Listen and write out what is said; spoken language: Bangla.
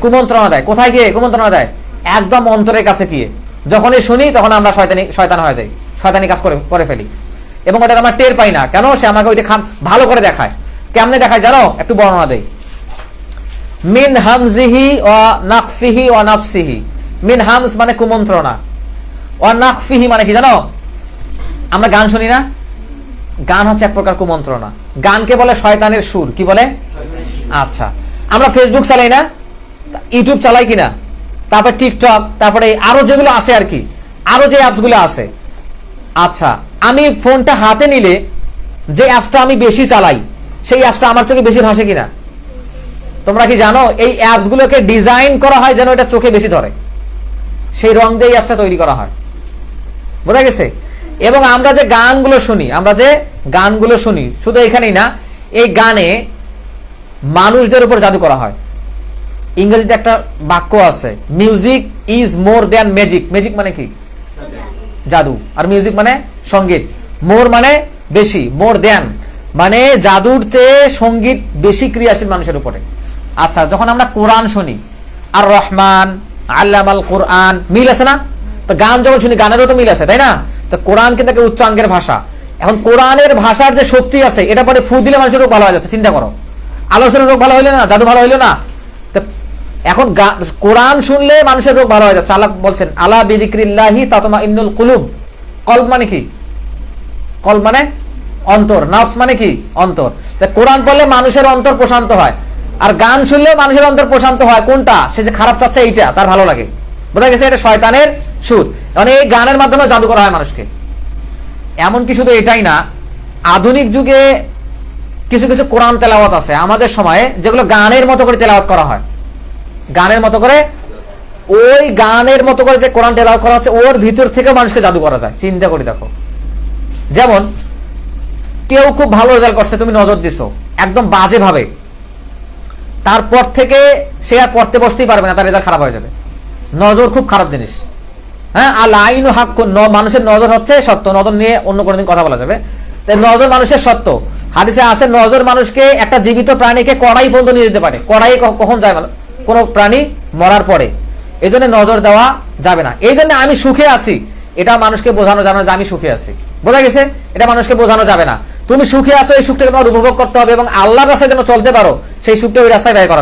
কুমন্ত্রণা দেয়। কোথায় গিয়ে কুমন্ত্রণা দেয়? একদম অন্তরের কাছে গিয়ে। যখনই শুনি তখন আমরা শয়তান হয়ে যাই, শয়তানি কাজ করে ফেলি, এবং ওটা আমরা টের পাই না। কেন? সে আমাকে ওইটা ভালো করে দেখায়। কেমনে দেখায় জানো? একটু বর্ণনা দেই। মিন হামজিহি ওয়া নাকফিহি ওয়া নাফসিহি। মিন হামজ মানে কুমন্ত্রণা, ওয়া নাকফিহি মানে কি জানো? আমরা গান শুনি না? গান হচ্ছে এক প্রকার কুমন্ত্রণা। গানকে বলে শয়তানের সুর। কি বলে? আচ্ছা, আমরা ফেসবুক চালাই না, ইউটিউব চালাই কিনা, তারপর টিকটক, তারপরে আরো যেগুলো আছে আর কি, আরো যে অ্যাপস গুলো আছে। আচ্ছা, আমি ফোনটা হাতে নিলে যে অ্যাপসটা আমি বেশি চালাই, সেই অ্যাপসটা আমার চোখে বেশি ভাসে কিনা? তোমরা কি জানো এই অ্যাপস গুলোকে ডিজাইন করা হয় যেন এটা চোখে বেশি ধরে, সেই রং দিয়ে অ্যাপসটা তৈরি করা হয়। বোঝা গেছে? এবং আমরা যে গানগুলো শুনি, শুধু এখানেই না, এই গানে মানুষদের উপর জাদু করা হয়। ইংরেজিতে একটা বাক্য আছে, music is more than magic. Magic মানে কি? জাদু। আর মিউজিক মানে সঙ্গীত। মোর মানে বেশি, মোর দ্যান মানে জাদুর চেয়ে সঙ্গীত বেশি ক্রিয়াশীল মানুষের উপরে। আচ্ছা, যখন আমরা কোরআন শুনি, আর রহমান আল্লামাল কোরআন, মিল আছে না? তো গান যখন শুনি, গানেরও তো মিল আছে, তাই না? তো কোরআন কিন্তু একটা উচ্চাঙ্গের ভাষা। এখন কোরআনের ভাষার যে শক্তি আছে, এটা পরে ফু দিলে মানুষের রোগ ভালো হয়ে যাচ্ছে। চিন্তা করো, আলোচনার রোগ ভালো হইলো না, জাদু ভালো হইলো না? তো এখন কোরআন শুনলে মানুষের রোগ ভালো হয়ে যাচ্ছে। আল্লাহ বলছেন, আলা বিযিক্রিল্লাহি তাতমাইন্নুল কুলুব। কলব মানে কি? কলব মানে অন্তর, নাফস মানে কি? অন্তর। তো কোরআন পড়লে মানুষের অন্তর প্রশান্ত হয়, আর গান শুনলেও মানুষের অন্তর প্রশান্ত হয়। কোনটা? সে যে খারাপ চাচ্ছে এইটা তার ভালো লাগে। বোঝা গেছে? এটা শয়তানের সুর। মানে এই গানের মাধ্যমে জাদু করা হয় মানুষকে। এমনকি শুধু এটাই না, আধুনিক যুগে কিছু কিছু কোরআন তেলাওয়াত আছে আমাদের সময়ে, যেগুলো গানের মতো করে তেলাওয়াত করা হয়। গানের মতো করে, ওই গানের মতো করে যে কোরআন তেলাওয়াত করা হচ্ছে, ওর ভিতর থেকে মানুষকে জাদু করা যায়। চিন্তা করে দেখো। যেমন কেউ খুব ভালো রেজাল্ট করছে, তুমি নজর দিছো একদম বাজে ভাবে, তারপর থেকে সে আর পড়তে বসতেই পারবে না, তার রেজাল্ট খারাপ হয়ে যাবে। নজর খুব খারাপ জিনিস। হ্যাঁ, আল আইনু হাক, মানুষের নজর হচ্ছে সত্য। নজর নিয়ে অন্য কোনোদিন কথা বলা যাবে। তাই নজর মানুষের সত্য। হাদিসে আছে, নজর মানুষকে, একটা জীবিত প্রাণীকে কড়াই পর্যন্ত নিয়ে যেতে পারে। কড়াই কখন যায়? কোনো প্রাণী মরার পরে। এই জন্য নজর দেওয়া যাবে না। এই জন্য আমি সুখে আছি, এটা মানুষকে বোঝানো যাবে না যে আমি সুখে আছি। বোঝা গেছে? এটা মানুষকে বোঝানো যাবে না। তুমি সুখে আছো, এই সুখটাকে তোমার উপভোগ করতে হবে, এবং আল্লাহর রাস্তায় যেন চলতে পারো, সেই সুখটা ওই রাস্তায় ব্যয় করা।